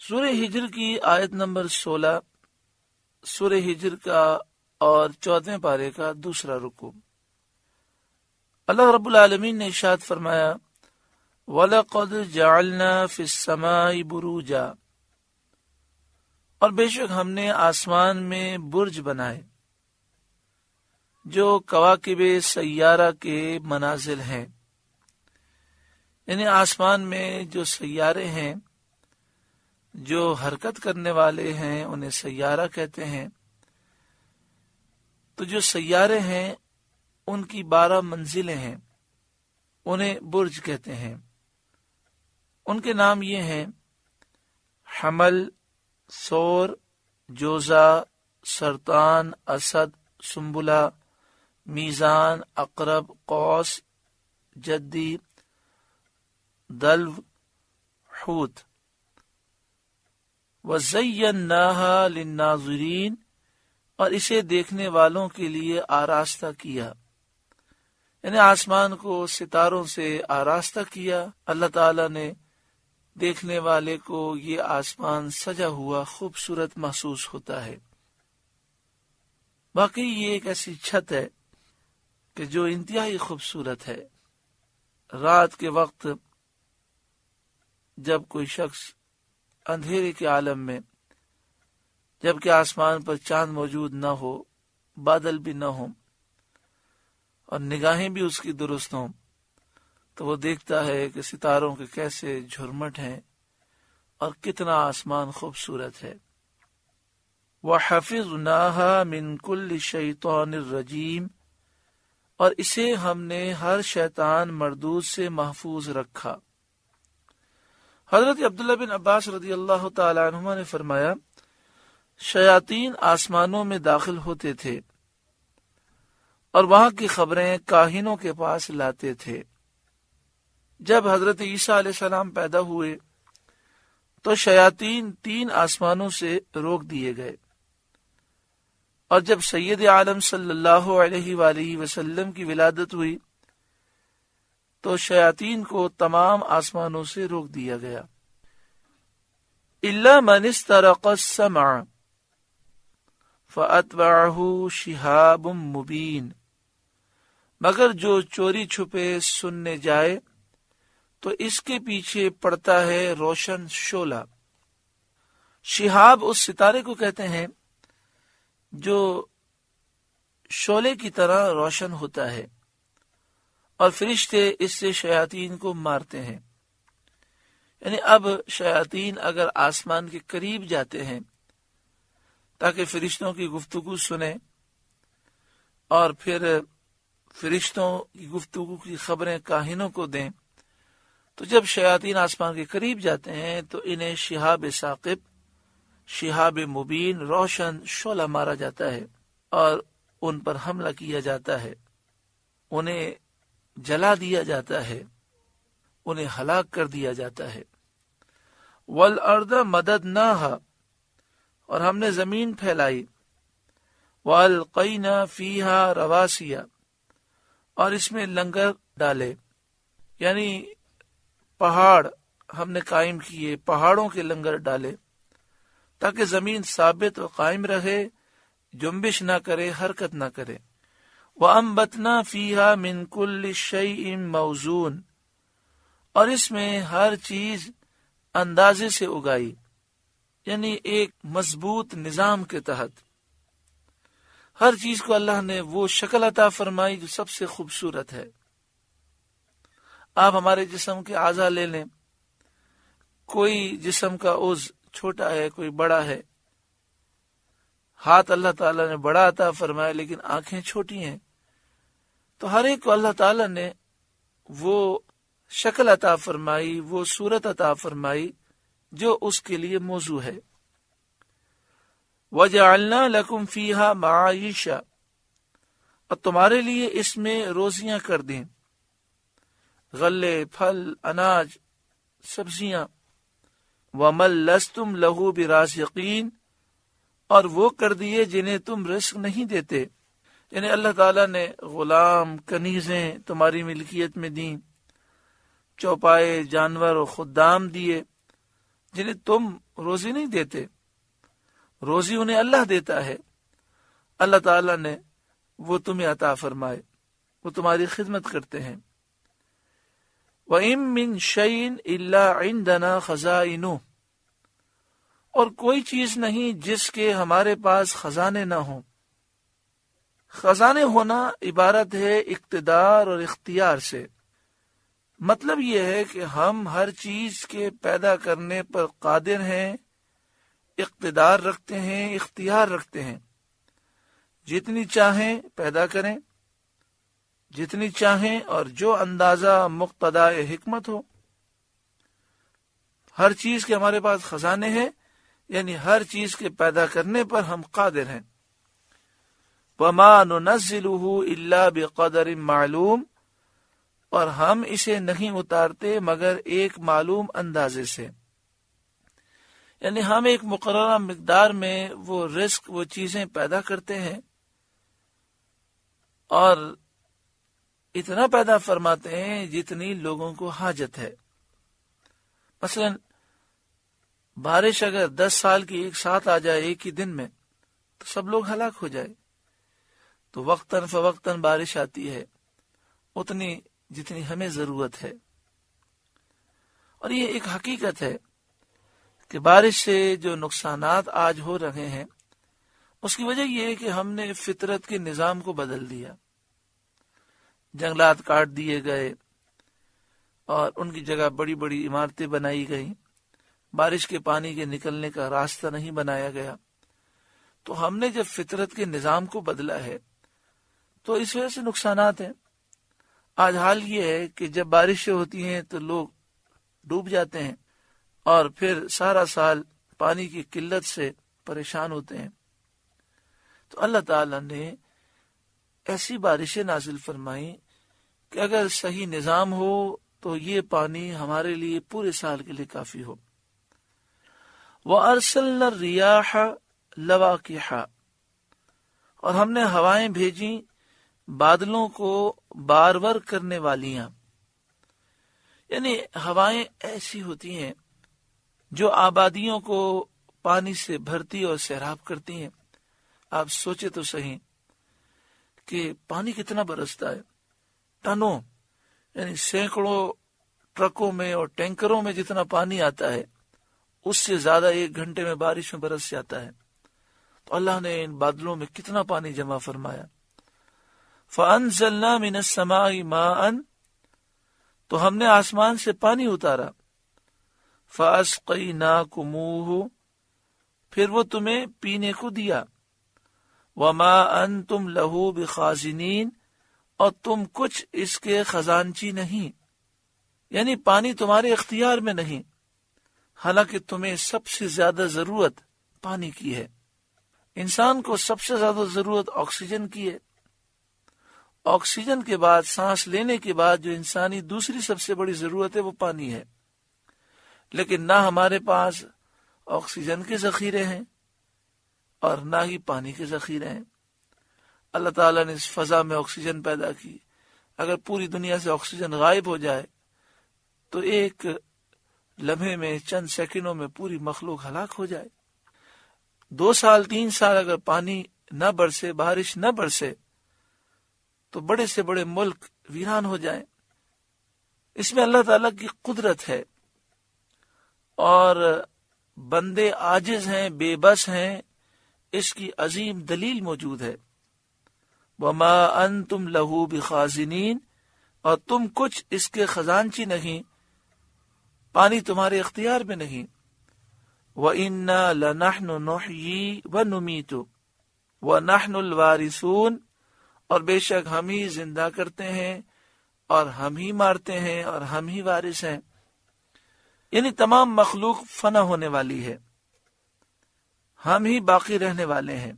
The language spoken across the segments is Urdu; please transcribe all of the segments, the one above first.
سورہ ہجر کی آیت نمبر 16، سورہ ہجر کا اور 14ویں پارے کا دوسرا رکوع۔ اللہ رب العالمین نے ارشاد فرمایا، وَلَقَدْ جَعَلْنَا فِي السَّمَاءِ بُرُوجًا، اور بے شک ہم نے آسمان میں برج بنائے جو کواکب سیارہ کے منازل ہیں، یعنی آسمان میں جو سیارے ہیں، جو حرکت کرنے والے ہیں انہیں سیارہ کہتے ہیں۔ تو جو سیارے ہیں ان کی 12 منزلیں ہیں، انہیں برج کہتے ہیں۔ ان کے نام یہ ہیں: حمل، ثور، جوزا، سرطان، اسد، سنبلہ، میزان، عقرب، قوس، جدی، دلو، حوت۔ وَزَيَّنَّاهَا لِلنَّاظِرِينَ، اور اسے دیکھنے والوں کے لیے آراستہ کیا، یعنی آسمان کو ستاروں سے آراستہ کیا اللہ تعالی نے۔ دیکھنے والے کو یہ آسمان سجا ہوا خوبصورت محسوس ہوتا ہے۔ واقعی یہ ایک ایسی چھت ہے کہ جو انتہائی خوبصورت ہے۔ رات کے وقت جب کوئی شخص اندھیرے کے عالم میں، جبکہ آسمان پر چاند موجود نہ ہو، بادل بھی نہ ہو، اور نگاہیں بھی اس کی درست ہوں، تو وہ دیکھتا ہے کہ ستاروں کے کیسے جھرمٹ ہیں اور کتنا آسمان خوبصورت ہے۔ وَحَفِظْنَاهَا مِنْ كُلِّ شَيْطَانٍ الرَّجِيمٍ، اور اسے ہم نے ہر شیطان مردود سے محفوظ رکھا۔ حضرت عبداللہ بن عباس رضی اللہ تعالی عنہما نے فرمایا، شیاطین آسمانوں میں داخل ہوتے تھے اور وہاں کی خبریں کاہنوں کے پاس لاتے تھے۔ جب حضرت عیسیٰ علیہ السلام پیدا ہوئے تو شیاطین 3 آسمانوں سے روک دیے گئے، اور جب سید عالم صلی اللہ علیہ وآلہ وسلم کی ولادت ہوئی تو شیاطین کو تمام آسمانوں سے روک دیا گیا۔ إِلَّا مَنِ اسْتَرَقَ السَّمْعَ فَأَتْبَعَهُ شِهَابٌ مُبِينٌ، مگر جو چوری چھپے سننے جائے تو اس کے پیچھے پڑتا ہے روشن شعلہ۔ شہاب اس ستارے کو کہتے ہیں جو شعلے کی طرح روشن ہوتا ہے، اور فرشتے اس سے شیاطین کو مارتے ہیں۔ یعنی اب شیاطین اگر آسمان کے قریب جاتے ہیں تاکہ فرشتوں کی گفتگو سنیں اور پھر فرشتوں کی گفتگو کی خبریں کاہنوں کو دیں، تو جب شیاطین آسمان کے قریب جاتے ہیں تو انہیں شہاب ثاقب، شہاب مبین، روشن شعلہ مارا جاتا ہے اور ان پر حملہ کیا جاتا ہے، انہیں جلا دیا جاتا ہے، انہیں ہلاک کر دیا جاتا ہے۔ والارض مددناہا، اور ہم نے زمین پھیلائی، والقینا فیہا رواسیا، اور اس میں لنگر ڈالے، یعنی پہاڑ ہم نے قائم کیے، پہاڑوں کے لنگر ڈالے تاکہ زمین ثابت و قائم رہے، جنبش نہ کرے، حرکت نہ کرے۔ وَأَنبَتْنَا فِيهَا مِن كُلِّ شَيْءٍ مَوْزُونٍ، اور اس میں ہر چیز اندازے سے اگائی، یعنی ایک مضبوط نظام کے تحت۔ ہر چیز کو اللہ نے وہ شکل عطا فرمائی جو سب سے خوبصورت ہے۔ آپ ہمارے جسم کے اعضاء لے لیں، کوئی جسم کا عضو چھوٹا ہے، کوئی بڑا ہے۔ ہاتھ اللہ تعالیٰ نے بڑا عطا فرمایا لیکن آنکھیں چھوٹی ہیں، تو ہر ایک کو اللہ تعالیٰ نے وہ شکل عطا فرمائی، وہ صورت عطا فرمائی جو اس کے لیے موزوں ہے۔ وَجَعَلْنَا لَكُمْ فِيهَا مَعَائِشَ، اور تمہارے لیے اس میں روزیاں کر دیں، غلے، پھل، اناج، سبزیاں۔ وَمَن لَّسْتُمْ لَهُ بِرَازِقِينَ، اور وہ کر دیے جنہیں تم رزق نہیں دیتے، یعنی اللہ تعالیٰ نے غلام کنیزیں تمہاری ملکیت میں دیں، چوپائے جانور و خدام دیے جنہیں تم روزی نہیں دیتے، روزی انہیں اللہ دیتا ہے، اللہ تعالیٰ نے وہ تمہیں عطا فرمائے، وہ تمہاری خدمت کرتے ہیں۔ وَإِن مِّن شَيْءٍ إِلَّا عِندَنَا خَزَائِنُهُ، اور کوئی چیز نہیں جس کے ہمارے پاس خزانے نہ ہوں۔ خزانے ہونا عبارت ہے اقتدار اور اختیار سے، مطلب یہ ہے کہ ہم ہر چیز کے پیدا کرنے پر قادر ہیں، اقتدار رکھتے ہیں، اختیار رکھتے ہیں، جتنی چاہیں پیدا کریں، جتنی چاہیں اور جو اندازہ مقتضائے حکمت ہو۔ ہر چیز کے ہمارے پاس خزانے ہیں، یعنی ہر چیز کے پیدا کرنے پر ہم قادر ہیں۔ وَمَا نُنَزِّلُهُ إِلَّا بِقَدَرٍ معلوم، اور ہم اسے نہیں اتارتے مگر ایک معلوم اندازے سے، یعنی ہم ایک مقررہ مقدار میں وہ رزق، وہ چیزیں پیدا کرتے ہیں اور اتنا پیدا فرماتے ہیں جتنی لوگوں کو حاجت ہے۔ مثلا بارش اگر 10 سال کی ایک ساتھ آ جائے ایک ہی دن میں تو سب لوگ ہلاک ہو جائے، تو وقتاً فوقتاً بارش آتی ہے اتنی جتنی ہمیں ضرورت ہے۔ اور یہ ایک حقیقت ہے کہ بارش سے جو نقصانات آج ہو رہے ہیں اس کی وجہ یہ ہے کہ ہم نے فطرت کے نظام کو بدل دیا، جنگلات کاٹ دیے گئے اور ان کی جگہ بڑی بڑی عمارتیں بنائی گئیں، بارش کے پانی کے نکلنے کا راستہ نہیں بنایا گیا۔ تو ہم نے جب فطرت کے نظام کو بدلا ہے تو اس وجہ سے نقصانات ہیں۔ آج حال یہ ہے کہ جب بارشیں ہوتی ہیں تو لوگ ڈوب جاتے ہیں اور پھر سارا سال پانی کی قلت سے پریشان ہوتے ہیں۔ تو اللہ تعالیٰ نے ایسی بارشیں نازل فرمائیں کہ اگر صحیح نظام ہو تو یہ پانی ہمارے لیے پورے سال کے لیے کافی ہو۔ وَأَرْسَلْنَا الرِّيَاحَ لَوَاقِحَ، اور ہم نے ہوائیں بھیجیں بادلوں کو بارور کرنے والیاں، یعنی ہوائیں ایسی ہوتی ہیں جو آبادیوں کو پانی سے بھرتی اور سیراب کرتی ہیں۔ آپ سوچے تو صحیح کہ پانی کتنا برستا ہے، ٹنوں یعنی سینکڑوں ٹرکوں میں اور ٹینکروں میں جتنا پانی آتا ہے اس سے زیادہ 1 گھنٹے میں بارش میں برس جاتا ہے۔ تو اللہ نے ان بادلوں میں کتنا پانی جمع فرمایا۔ فَأَنزَلْنَا مِنَ السَّمَاءِ مَاءً، تو ہم نے آسمان سے پانی اتارا۔ فَأَسْقَيْنَاكُمُوهُ، پھر وہ تمہیں پینے کو دیا۔ وَمَا أَنْتُمْ لَهُ بِخَازِنِينَ، اور تم کچھ اس کے خزانچی نہیں، یعنی پانی تمہارے اختیار میں نہیں، حالانکہ تمہیں سب سے زیادہ ضرورت پانی کی ہے۔ انسان کو سب سے زیادہ ضرورت آکسیجن کی ہے، آکسیجن کے بعد، سانس لینے کے بعد جو انسانی دوسری سب سے بڑی ضرورت ہے وہ پانی ہے، لیکن نہ ہمارے پاس آکسیجن کے ذخیرے ہیں اور نہ ہی پانی کے ذخیرے ہیں۔ اللہ تعالیٰ نے اس فضا میں آکسیجن پیدا کی، اگر پوری دنیا سے آکسیجن غائب ہو جائے تو ایک لمحے میں، چند سیکنڈوں میں پوری مخلوق ہلاک ہو جائے۔ 2 سال 3 سال اگر پانی نہ برسے، بارش نہ برسے تو بڑے سے بڑے ملک ویران ہو جائیں۔ اس میں اللہ تعالیٰ کی قدرت ہے اور بندے عاجز ہیں، بے بس ہیں، اس کی عظیم دلیل موجود ہے۔ وَمَا أَنْتُمْ لَهُ بِخَازِنِينَ، اور تم کچھ اس کے خزانچی نہیں، پانی تمہارے اختیار میں نہیں۔ وَإِنَّا لَنَحْنُ نُحْيِي وَنُمِيتُ وَنَحْنُ الْوَارِثُونَ، اور بے شک ہم ہی زندہ کرتے ہیں اور ہم ہی مارتے ہیں اور ہم ہی وارث ہیں، یعنی تمام مخلوق فنا ہونے والی ہے، ہم ہی باقی رہنے والے ہیں۔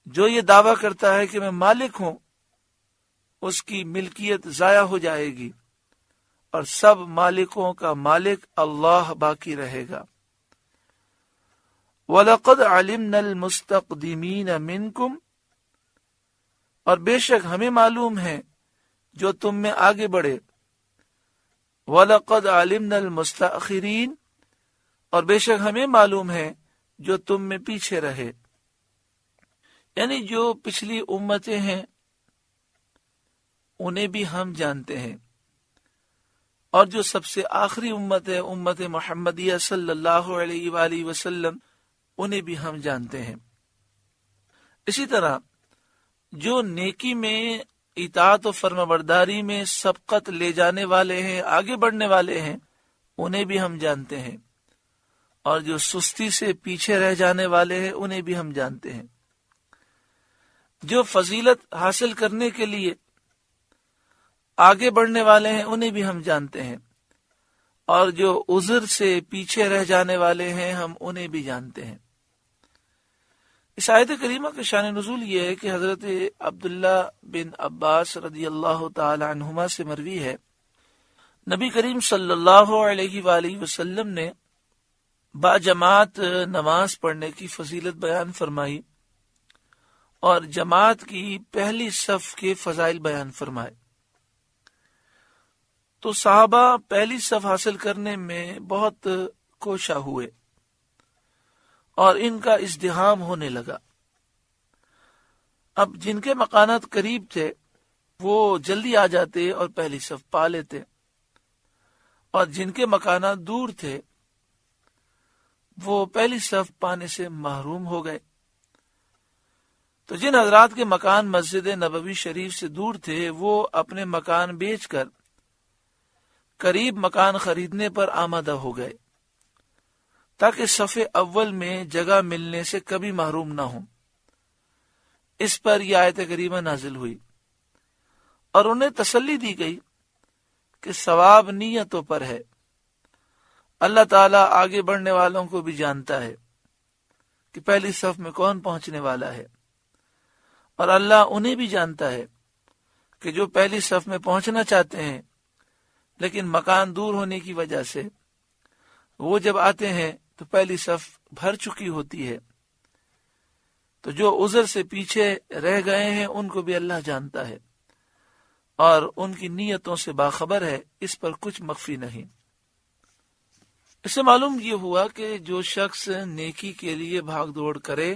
جو یہ دعویٰ کرتا ہے کہ میں مالک ہوں، اس کی ملکیت ضائع ہو جائے گی اور سب مالکوں کا مالک اللہ باقی رہے گا۔ وَلَقَدْ عَلِمْنَا الْمُسْتَقْدِمِينَ مِنْكُمْ اور بے شک ہمیں معلوم ہے جو تم میں آگے بڑھے، وَلَقَدْ عَلِمْنَا الْمُسْتَأْخِرِينَ، اور بے شک ہمیں معلوم ہے جو تم میں پیچھے رہے، یعنی جو پچھلی امتیں ہیں انہیں بھی ہم جانتے ہیں، اور جو سب سے آخری امت ہے امت محمدیہ صلی اللہ علیہ وآلہ وسلم، انہیں بھی ہم جانتے ہیں۔ اسی طرح جو نیکی میں، اطاعت و فرمانبرداری میں سبقت لے جانے والے ہیں، آگے بڑھنے والے ہیں، انہیں بھی ہم جانتے ہیں، اور جو سستی سے پیچھے رہ جانے والے ہیں انہیں بھی ہم جانتے ہیں۔ جو فضیلت حاصل کرنے کے لیے آگے بڑھنے والے ہیں انہیں بھی ہم جانتے ہیں، اور جو عذر سے پیچھے رہ جانے والے ہیں ہم انہیں بھی جانتے ہیں۔ اس آیت کریمہ کا شان نزول یہ ہے کہ حضرت عبداللہ بن عباس رضی اللہ تعالی عنہما سے مروی ہے، نبی کریم صلی اللہ علیہ وآلہ وسلم نے با جماعت نماز پڑھنے کی فضیلت بیان فرمائی اور جماعت کی پہلی صف کے فضائل بیان فرمائے۔ تو صحابہ پہلی صف حاصل کرنے میں بہت کوشاں ہوئے اور ان کا ازدحام ہونے لگا۔ اب جن کے مکانات قریب تھے وہ جلدی آ جاتے اور پہلی صف پا لیتے، اور جن کے مکانات دور تھے وہ پہلی صف پانے سے محروم ہو گئے۔ تو جن حضرات کے مکان مسجد نبوی شریف سے دور تھے وہ اپنے مکان بیچ کر قریب مکان خریدنے پر آمادہ ہو گئے تاکہ صف اول میں جگہ ملنے سے کبھی محروم نہ ہوں۔ اس پر یہ آیت کریمہ نازل ہوئی اور انہیں تسلی دی گئی کہ ثواب نیتوں پر ہے۔ اللہ تعالیٰ آگے بڑھنے والوں کو بھی جانتا ہے کہ پہلی صف میں کون پہنچنے والا ہے، اور اللہ انہیں بھی جانتا ہے کہ جو پہلی صف میں پہنچنا چاہتے ہیں لیکن مکان دور ہونے کی وجہ سے وہ جب آتے ہیں تو پہلی صف بھر چکی ہوتی ہے۔ تو جو عذر سے پیچھے رہ گئے ہیں ان کو بھی اللہ جانتا ہے اور ان کی نیتوں سے باخبر ہے، اس پر کچھ مخفی نہیں۔ اس سے معلوم یہ ہوا کہ جو شخص نیکی کے لیے بھاگ دوڑ کرے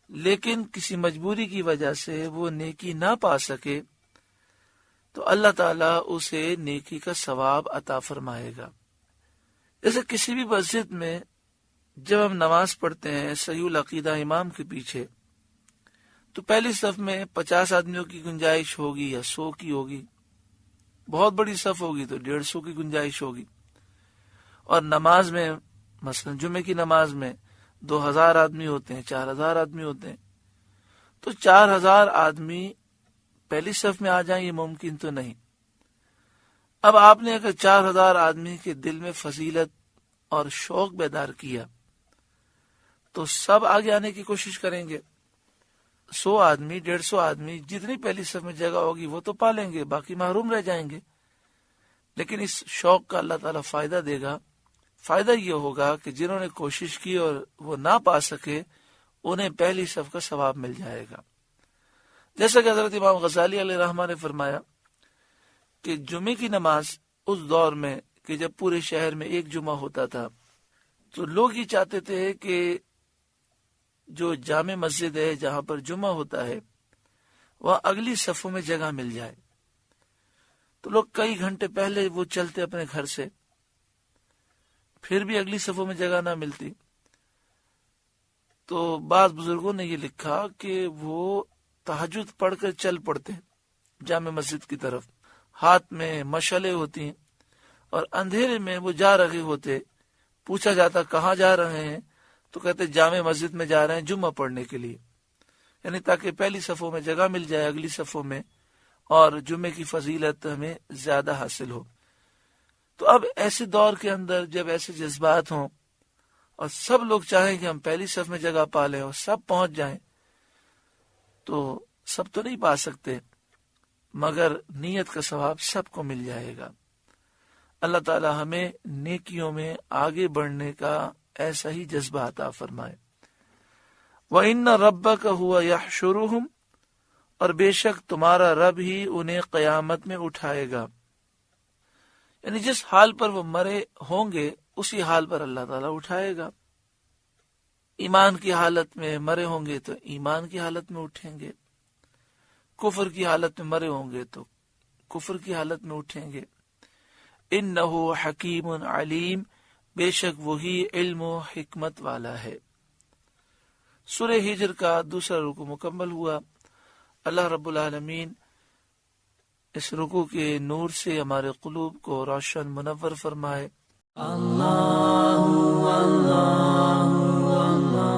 لیکن کسی مجبوری کی وجہ سے وہ نیکی نہ پا سکے تو اللہ تعالیٰ اسے نیکی کا ثواب عطا فرمائے گا۔ جیسے کسی بھی مسجد میں جب ہم نماز پڑھتے ہیں صحیح العقیدہ امام کے پیچھے تو پہلی صف میں 50 آدمیوں کی گنجائش ہوگی یا 100 کی ہوگی، بہت بڑی صف ہوگی تو 150 کی گنجائش ہوگی، اور نماز میں مثلا جمعے کی نماز میں 2000 آدمی ہوتے ہیں، 4000 آدمی ہوتے ہیں، تو 4000 آدمی پہلی صف میں آ جائیں یہ ممکن تو نہیں۔ اب آپ نے اگر 4000 آدمی کے دل میں فضیلت اور شوق بیدار کیا تو سب آگے آنے کی کوشش کریں گے۔ 100 آدمی 150 آدمی جتنی پہلی صف میں جگہ ہوگی وہ تو پا لیں گے، باقی محروم رہ جائیں گے۔ لیکن اس شوق کا اللہ تعالیٰ فائدہ دے گا۔ فائدہ یہ ہوگا کہ جنہوں نے کوشش کی اور وہ نہ پا سکے انہیں پہلی صف کا ثواب مل جائے گا۔ جیسا کہ حضرت امام غزالی علیہ رحمہ نے فرمایا کہ جمعے کی نماز اس دور میں کہ جب پورے شہر میں ایک جمعہ ہوتا تھا تو لوگ یہ چاہتے تھے کہ جو جامع مسجد ہے جہاں پر جمعہ ہوتا ہے وہاں اگلی صفوں میں جگہ مل جائے، تو لوگ کئی گھنٹے پہلے وہ چلتے اپنے گھر سے، پھر بھی اگلی صفوں میں جگہ نہ ملتی، تو بعض بزرگوں نے یہ لکھا کہ وہ تہجد پڑھ کر چل پڑتے جامع مسجد کی طرف، ہاتھ میں مشعلیں ہوتی ہیں اور اندھیرے میں وہ جا رہے ہوتے، پوچھا جاتا کہاں جا رہے ہیں تو کہتے جامع مسجد میں جا رہے ہیں جمعہ پڑھنے کے لیے، یعنی تاکہ پہلی صفوں میں جگہ مل جائے اگلی صفوں میں اور جمعے کی فضیلت ہمیں زیادہ حاصل ہو۔ تو اب ایسے دور کے اندر جب ایسے جذبات ہوں اور سب لوگ چاہیں کہ ہم پہلی صف میں جگہ پا لیں اور سب پہنچ جائیں، تو سب تو نہیں پا سکتے مگر نیت کا ثواب سب کو مل جائے گا۔ اللہ تعالی ہمیں نیکیوں میں آگے بڑھنے کا ایسا ہی جذبہ عطا فرمائے۔ وَإِنَّ رَبَّكَ هُوَ يَحْشُرُهُمْ اور بے شک تمہارا رب ہی انہیں قیامت میں اٹھائے گا. یعنی جس حال پر وہ مرے ہوں گے اسی حال پر اللہ تعالیٰ اٹھائے گا. ایمان کی حالت میں مرے ہوں گے تو ایمان کی حالت میں اٹھیں گے، کفر کی حالت میں مرے ہوں گے تو کفر کی حالت میں اٹھیں گے. انہ حکیم علیم، بے شک وہی علم و حکمت والا ہے. سورہ ہجر کا دوسرا رکوع مکمل ہوا. اللہ رب العالمین اس رکوع کے نور سے ہمارے قلوب کو روشن منور فرمائے. اللہ اللہ اللہ